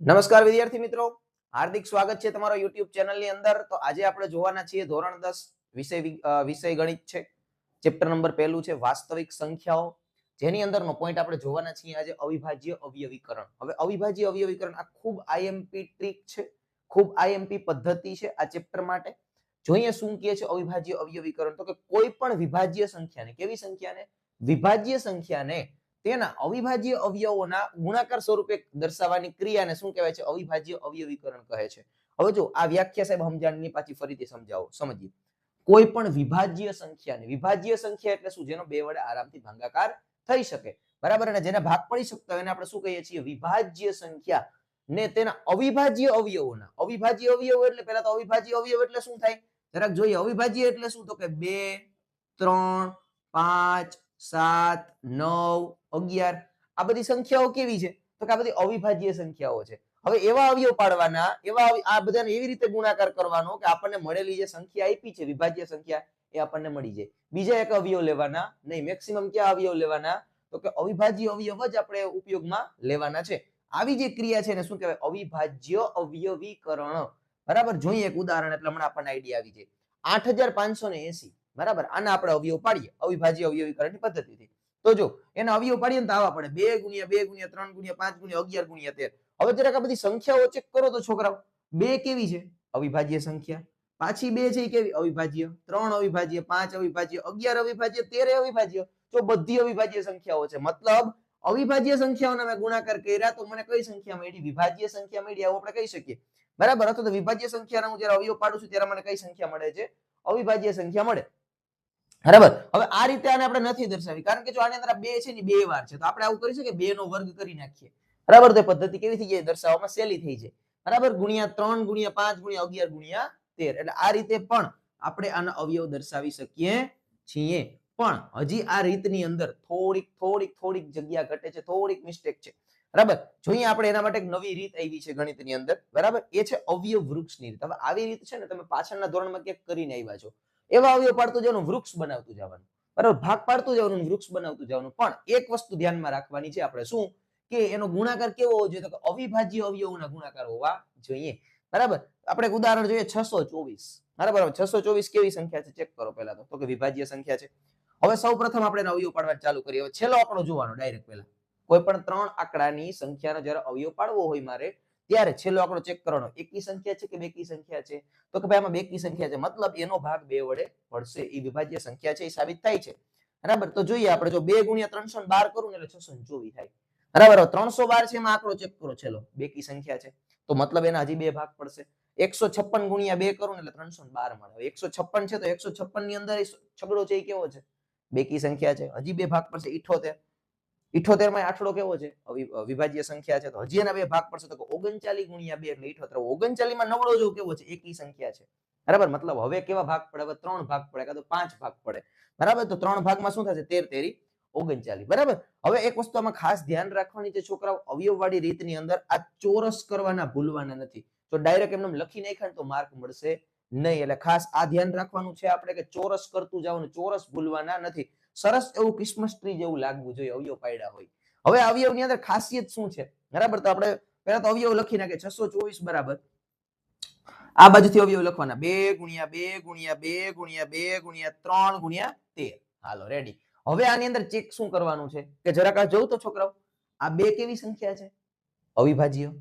નમસ્કાર વિદ્યાર્થી મિત્રો, હાર્દિક સ્વાગત છે તમારો YouTube ચેનલની અંદર. તો આજે આપણે જોવાના છીએ ધોરણ 10 વિષય ગણિત છે. ચેપ્ટર નંબર 1 છે વાસ્તવિક સંખ્યાઓ, જેની અંદરનો પોઈન્ટ આપણે જોવાના છીએ આજે અવિભાજ્ય અવયવીકરણ. હવે અવિભાજ્ય અવયવીકરણ આ ખૂબ આઈએમપી ટ્રીક છે, ખૂબ આઈએમપી પદ્ધતિ છે આ ચેપ્ટર માટે. જોઈએ શું કહે છે અવિભાજ્ય અવયવીકરણ, તો કે કોઈ પણ વિભાજ્ય સંખ્યાને, કેવી સંખ્યાને, વિભાજ્ય સંખ્યાને તેના અવિભાજ્ય અવયવોના ગુણાકાર સ્વરૂપે દર્શાવવાની ક્રિયાને શું કહેવાય છે? અવિભાજ્ય અવયવીકરણ કહે છે. હવે જો આ વ્યાખ્યા સાહેબ સમજાણની પાછી ફરીથી સમજીએ. કોઈ પણ વિભાજ્ય સંખ્યાને, વિભાજ્ય સંખ્યા એટલે શું? જેનો બે વડે આરામથી ભાગાકાર થઈ શકે, બરાબર, અને જેને ભાગ પડી શકતો હોય એને આપણે શું કહીએ છીએ? વિભાજ્ય સંખ્યા. ને તેના અવિભાજ્ય અવયવોના, અવિભાજ્ય અવયવો એટલે પહેલા તો અવિભાજ્ય અવયવ એટલે શું થાય જરાક જોઈએ. અવિભાજ્ય એટલે શું? તો કે 2, 3, 5, 7, 9, 11 આ બધી સંખ્યાઓ કેવી છે? તો કે આ બધી અવિભાજ્ય સંખ્યાઓ છે. હવે એવા અવયવ પાડવાના, એવા આ બધાને એવી રીતે ગુણાકાર કરવાનો કે આપણને મળેલી જે સંખ્યા આપી છે વિભાજ્ય સંખ્યા એ આપણને મળી જાય. બીજા એક અવયવ લેવાના નહીં. મેક્સિમમ કયા અવયવ લેવાના? તો કે અવિભાજ્ય અવયવ જ આપણે ઉપયોગમાં લેવાના છે. આવી જે ક્રિયા છે એને શું કહેવાય? અવિભાજ્ય અવયવીકરણ. બરાબર, જોઈએ એક ઉદાહરણ એટલે હમણાં આપણને આઈડિયા આવી જાય. 8580, બરાબર, આના આપણે અવયવ પાડીએ અવિભાજ્ય અવયવીકરણની પદ્ધતિથી. તો જો એના અવયવ પાડીએ ને તો આવા પડે 2 ગુણ્યા 2 ગુણ્યા 3 ગુણ્યા 5 ગુણ્યા 11 ગુણ્યા 13. હવે જરાક આ બધી સંખ્યાઓ ચેક કરો તો છોકરાઓ, 2 કેવી છે? અવિભાજ્ય સંખ્યા. પાછી 2 છે એ કેવી? અવિભાજ્ય. 3 અવિભાજ્ય, 5 અવિભાજ્ય, 11 અવિભાજ્ય, 13 અવિભાજ્ય. તો બધી અવિભાજ્ય સંખ્યાઓ છે. મતલબ અવિભાજ્ય સંખ્યાઓના મેં ગુણાકાર કર્યા તો મને કઈ સંખ્યા મળી? વિભાજ્ય સંખ્યા મળી. આવું આપણે કહી શકીએ, બરાબર. અથવા તો વિભાજ્ય સંખ્યાના હું જ્યારે અવયવ પાડું છું ત્યારે મને કઈ સંખ્યા મળે છે? અવિભાજ્ય સંખ્યા મળે, બરાબર. હવે આ રીતે આને આપણે નથી દર્શાવી, કારણ કે જો આની અંદર 2 છે ને 2 વાર છે તો આપણે આવું કરી શકીએ 2 નો વર્ગ કરી નાખીએ, બરાબર. તો પદ્ધતિ કેવી થઈ જાય? દર્શાવવામાં સહેલી થઈ જાય, બરાબર. ગુણ્યા 3 ગુણ્યા 5 ગુણ્યા 11 ગુણ્યા 13. એટલે આ રીતે પણ આપણે આનો અવયવ દર્શાવી શકીએ છીએ. પણ હજી આ રીતની અંદર થોડીક જગ્યા ઘટે છે, થોડીક મિસ્ટેક છે, બરાબર. જોઈએ આપણે એના માટે એક નવી રીત આવી છે ગણિતની અંદર, બરાબર. એ છે અવયવ વૃક્ષની રીત. હવે આવી રીત છે ને તમે પાછળના ધોરણમાં ક્યાંક કરીને આવ્યા છો. એવા અવયવ પાડતું જવાનું, વૃક્ષ બનાવતું જવાનું, બરાબર. ભાગ પાડતું જવાનું, વૃક્ષ બનાવતું જવાનું. પણ એક વસ્તુ ધ્યાનમાં રાખવાની છે આપણે, શું કે એનો ગુણાકાર કેવો હોવો જોઈએ? તો કે અવિભાજ્ય અવયવોના ગુણાકાર હોવા જોઈએ, બરાબર. આપણે એક ઉદાહરણ જોઈએ 624, બરાબર. 624 કેવી સંખ્યા છે? ચેક કરો પહેલા તો કે વિભાજ્ય સંખ્યા છે. હવે સૌપ્રથમ આપણે એનો અવયવ પાડવાનું ચાલુ કરીએ. હવે છેલ્લો આંકડો જોવાનો ડાયરેક્ટ પહેલા. કોઈ પણ 3 આંકડાની સંખ્યાનો જ્યારે અવયવ પાડવો હોય મારે, ત્યારે છેલ્લો આંકડો ચેક કરવાનો. એકી સંખ્યા છે કે બેકી સંખ્યા છે? તો કે ભાઈ આમાં બેકી સંખ્યા છે, મતલબ એનો ભાગ 2 વડે પડશે. એ વિભાજ્ય સંખ્યા છે, એ સાબિત થાય છે, બરાબર. તો જોઈએ આપણે, જો 2 ગુણ્યા 312 કરું ને એટલે 624 થાય, બરાબર. 312 છે એમાં આંકડો ચેક કરો, છેલ્લો બેકી સંખ્યા છે તો મતલબ એના હજી 2 ભાગ પડશે. 156 ગુણ્યા 2 કરું ને એટલે 312 મળે. 156 છે તો 156 ની અંદર છગડો છે એ કેવો છે? બેકી સંખ્યા છે, હજી 2 ભાગ પડશે. 78, 78 માં આઠડો કેવો છે? વિભાજ્ય સંખ્યા છે તો હજી એના 2 ભાગ પડશે. તો 39 ગુણ્યા 2 એટલે 78. 39 માં નવડો જો કેવો છે? એકી સંખ્યા છે, બરાબર. મતલબ હવે કેવા ભાગ પડે? હવે 3 ભાગ પડે કાં તો 5 ભાગ પડે, બરાબર. તો 3 ભાગમાં શું થશે? 13 તેરી 39, બરાબર. હવે એક વસ્તુ આમાં ખાસ ધ્યાન રાખવાની છે છોકરાઓ, અવયવવાળી રીતની અંદર આ ચોરસ કરવાના ભૂલવાના નથી. તો ડાયરેક્ટ એમને લખી નાખ્યા તો માર્ક મળશે નહીં. એટલે ખાસ આ ધ્યાન રાખવાનું છે આપણે કે ચોરસ કરતું જવાનું, ચોરસ ભૂલવાના નથી. સરસ એવું ક્રિસમસ ટ્રી જેવું લાગવું જોઈએ અવયવ પાડ્યા હોય. હવે અવયવની અંદર ખાસિયત શું છે, બરાબર. તો આપણે પહેલા તો અવયવ લખી નાખીએ. 624 બરાબર, આ બાજુથી અવયવ લખવાના 2 ગુણ્યા 2 ગુણ્યા 2 ગુણ્યા 2 ગુણ્યા 3 ગુણ્યા 13. હાલો રેડી. હવે આની અંદર ચેક શું કરવાનું છે કે જરાક આ જોઉં તો છોકરાઓ, આ 2 કેવી સંખ્યા છે? અવિભાજ્ય.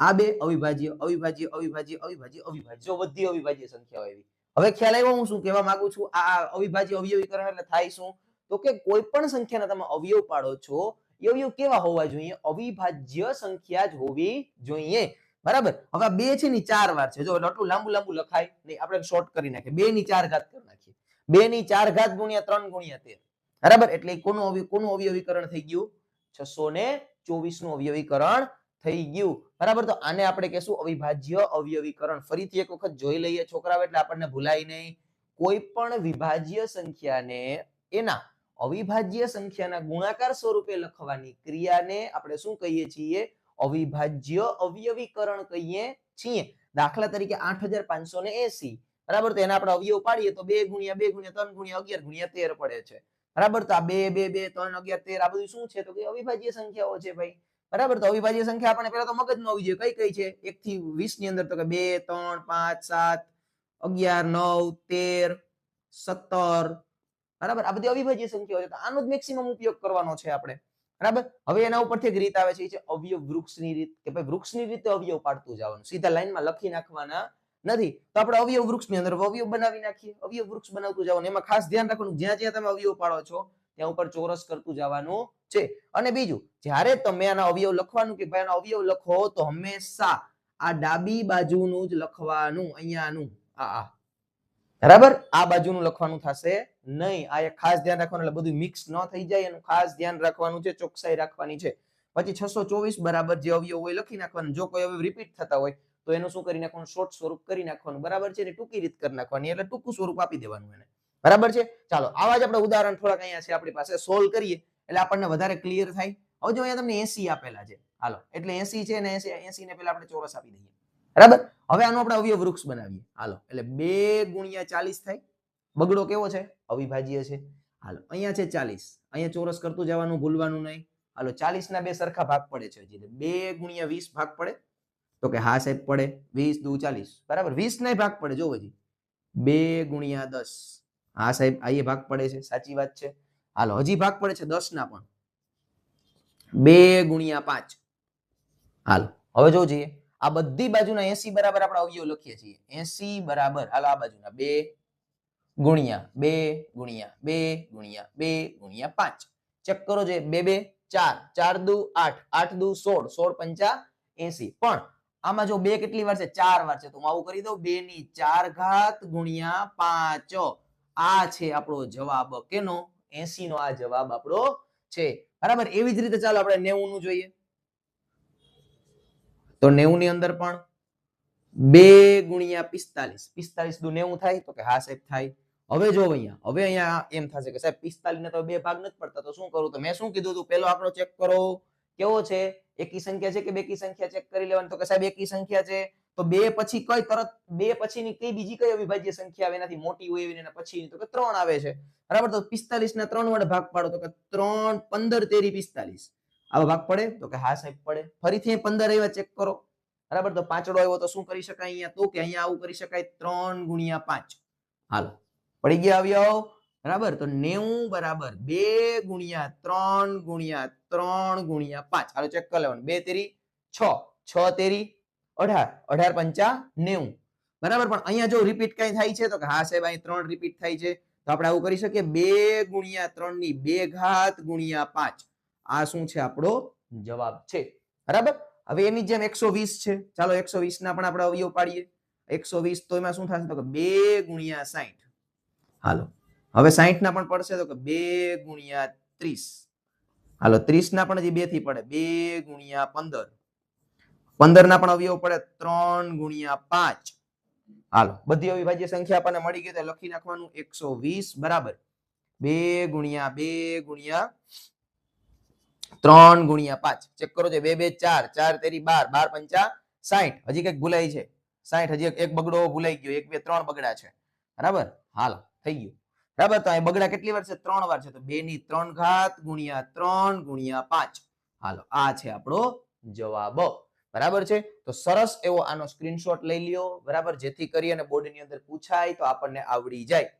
આ 2 અવિભાજ્ય, અવિભાજ્ય, અવિભાજ્ય, અવિભાજ્ય, અવિભાજ્ય. જો બધી અવિભાજ્ય સંખ્યાઓ આવી. હવે ખ્યાલ આવ્યો હું શું કહેવા માંગુ છું? આ અવિભાજ્ય અવયવીકરણ એટલે થાય શું? તો કે કોઈ પણ સંખ્યાના તમે અવયવ પાડો છો, એ અવયવ કેવા હોવા જોઈએ? અવિભાજ્ય સંખ્યા જ હોવી જોઈએ, બરાબર. હવે 2 છે ને 4 વાર છે, જો આટલું લાંબુ લખાય નહીં, આપણે શોર્ટ કરી નાખીએ. 2 ની 4 ઘાત કરી નાખીએ. 2 ની 4 ઘાત ગુણ્યા 3 ગુણ્યા 13, બરાબર. એટલે કોનું અવયવીકરણ થઈ ગયું? 624 નું અવયવીકરણ થઈ ગયું, બરાબર. તો આને આપણે કહેશું અવિભાજ્ય અવયવીકરણ. ફરીથી એક વખત જોઈ લઈએ છોકરાઓ, એટલે આપણને ભૂલાય નહીં. કોઈ પણ વિભાજ્ય સંખ્યાને એના અવિભાજ્ય સંખ્યાના ગુણાકાર સ્વરૂપે લખવાની ક્રિયાને આપણે શું કહીએ છીએ? અવિભાજ્ય અવયવીકરણ કહીએ છીએ. દાખલા તરીકે 8580, બરાબર. તો એના આપણે અવયવ પાડીએ તો 2 ગુણ્યા 2 ગુણ્યા 3 ગુણ્યા 11 ગુણ્યા 13 પડે છે, બરાબર. તો આ 2 2 2 3 11 13 આ બધું શું છે? તો કે અવિભાજ્ય સંખ્યાઓ છે ભાઈ. બરાબર. તો અવિભાજ્ય સંખ્યા આપણને પહેલા તો મગજમાં આવી જોઈએ. કઈ કઈ છે? 1 થી 20 ની અંદર તો કે 2 3 5 7 11 9 13 17 બરાબર. આ બધી અવિભાજ્ય સંખ્યાઓ છે. તો આનો જ મેક્સિમમ ઉપયોગ કરવાનો છે આપણે. બરાબર. હવે એના ઉપરથી એક રીત આવે છે, એ છે અવયવ વૃક્ષની રીત, કે ભાઈ વૃક્ષની રીતે અવયવ પાડતું જવાનું, સીધા લાઈનમાં લખી નાખવાના નથી. તો આપણે અવયવ વૃક્ષની અંદર અવયવ બનાવી નાખીએ. અવયવ વૃક્ષ બનાવતું જવાનું. એમાં ખાસ ધ્યાન રાખવાનું, જ્યાં જ્યાં તમે અવયવ પાડો છો ત્યાં ઉપર ચોરસ કરતું જવાનું છે. અને બીજું, જ્યારે તમે આના અવયવ લખવાનું કે ભાઈ આના અવયવ લખો તો હંમેશા આ ડાબી બાજુનું જ લખવાનું, અહીંયાનું આ બરાબર. આ બાજુનું લખવાનું થશે નહીં. આ એક ખાસ ધ્યાન રાખવાનું, એટલે બધું મિક્સ ન થઈ જાય એનું ખાસ ધ્યાન રાખવાનું છે, ચોકસાઈ રાખવાની છે. પછી 624 બરાબર જે અવયવ હોય લખી નાખવાનું. જો કોઈ અવયવ રિપીટ થતા હોય તો એનું શું કરી નાખવાનું? શોર્ટ સ્વરૂપ કરી નાખવાનું. બરાબર છે. ને ટૂંકી રીત કરી નાખવાની, એટલે ટૂંકું સ્વરૂપ આપી દેવાનું એને. બરાબર છે. ચાલો આવા જ આપણે ઉદાહરણ થોડાક અહીંયા છે આપણી પાસે, સોલ્વ કરીએ એટલે આપણને વધારે ક્લિયર થાય. હવે જો અહીંયા તમને 80 આપેલા છે, હાલો એટલે 80 છે ને 80 ને પેલા આપણે ચોરસ આપી દઈએ. બરાબર. હવે આનો આપણે અવયવ વૃક્ષ બનાવીએ. હાલો એટલે 2 ગુણ્યા 40 થાય. બગડો કેવો છે? અવિભાજ્ય છે. હાલો અહીંયા છે 40, અહીંયા ચોરસ કરતું જવાનું, ભૂલવાનું નહીં. હાલો 40 ના બે સરખા ભાગ પડે છે, એટલે 2 ગુણ્યા 20 ભાગ પડે. તો કે હા સાહેબ પડે. 20 દુ 40 બરાબર. 20 ના ભાગ પડે. જો હજી 2 ગુણ્યા 10. હા સાહેબ આ એ ભાગ પડે છે, સાચી વાત છે. હાલો હજી ભાગ પડે છે 10 ના પણ. 2 ગુણ્યા 5. હાલો હવે જો જોઈએ, આ બધી બાજુના 80 બરાબર આપણે અવયવ લખીએ છીએ. 80 બરાબર, હાલો આ બાજુના 2 ગુણ્યા 2 ગુણ્યા 2 ગુણ્યા 2 ગુણ્યા 5. ચેક કરો જે 2 2 4, 4 દુ 8, 8 દુ 16, 16 પંચા 80. પણ આમાં જો 2 કેટલી વાર છે? 4 વાર છે. તો હું આવું કરી દઉં, 2 ની 4 ઘાત ગુણ્યા 5. આ છે આપણો જવાબ. કેનો? 80 નો આ જવાબ આપણો છે. બરાબર. એવી જ રીતે ચાલો આપણે 90 નું જોઈએ. તો 90 ની અંદર પણ 2 ગુણ્યા 45. 45 દુ 90 થાય? તો કે હા સાહેબ થાય. હવે જો અહીંયા એમ થશે કે સાહેબ 45 ને તો બે ભાગ નથી પડતા, તો શું કરું? તો મેં શું કીધું હતું? પેલો આંકડો ચેક કરો, કેવો છે? એકી સંખ્યા છે કે બેકી સંખ્યા? ચેક કરી લેવાનું. તો કે સાહેબ એકી સંખ્યા છે. તો 2 પછી કઈ તરત 2 પછીની કઈ બીજી કઈ અવિભાજ્ય સંખ્યા આવે એનાથી મોટી હોય એવી, એના પછીની? તો કે 3 આવે છે. બરાબર. તો 45 ના 3 વડે ભાગ પાડો. તો કે 3 15 તેરી 45. આવો ભાગ પડે? તો કે હા સાહેબ પડે. ફરીથી 15 આવ્યા, ચેક કરો. બરાબર. તો પાંચડો આવ્યો તો શું કરી શકાય અહીંયા? તો કે અહીંયા આવું કરી શકાય, 3 ગુણ્યા 5. હાલો પડી ગયા અવયવ. બરાબર. તો 90 બરાબર 2 ગુણ્યા 3 ગુણ્યા 3 ગુણ્યા 5. હાલો ચેક કરી લેવાનું. 2 તેરી 6, 6 તેરી 18, 18 પંચા 90. બરાબર. પણ અહીંયા જો રિપીટ કઈ થાય છે? તો કે હા સાહેબ અહીં 3 રિપીટ થાય છે. તો આપણે આવું કરી શકીએ, 2 ગુણ્યા 3 ની 2 ઘાત ગુણ્યા 5. આ શું છે? આપણો જવાબ છે. બરાબર. હવે એની જેમ 120 છે. ચાલો 120 ના પણ આપણે અવયવ પાડીએ. 120 તો એમાં શું થશે? તો કે 2 ગુણ્યા 60. હાલો હવે 60 ના પણ પડશે. તો કે 2 ગુણ્યા 30. હાલો 30 ના પણ હજી 2 થી પડે. 2 ગુણ્યા 15. 15 ના પણ અવયવ પડે. 3 ગુણ્યા 5. હાલો બધી અવિભાજ્ય સંખ્યા આપણને મળી ગઈ તો લખી નાખવાનું. 120 બરાબર 2 ગુણ્યા 2 ગુણ્યા 3 ગુણ્યા 5. ચેક કરો. 2 2 4, 4 તેરી 12, 12 પંચા 60. હજી કઈક ભૂલાય છે. 60 હજી એક બગડો ભૂલાઈ ગયો. 1 2 3 બગડા છે. બરાબર. હાલો થઈ ગયું. બરાબર. તો અહીં બગડા કેટલી વાર છે? 3 વાર છે. તો 2 ની 3 ઘાત ગુણ્યા 3 ગુણ્યા 5. હાલો આ છે આપણો જવાબ. બરાબર છે. તો સરસ એવો આનો સ્ક્રીનશોટ લઈ લ્યો. બરાબર. જેથી કરી અને બોર્ડની અંદર પૂછાય તો આપણને આવડી જાય.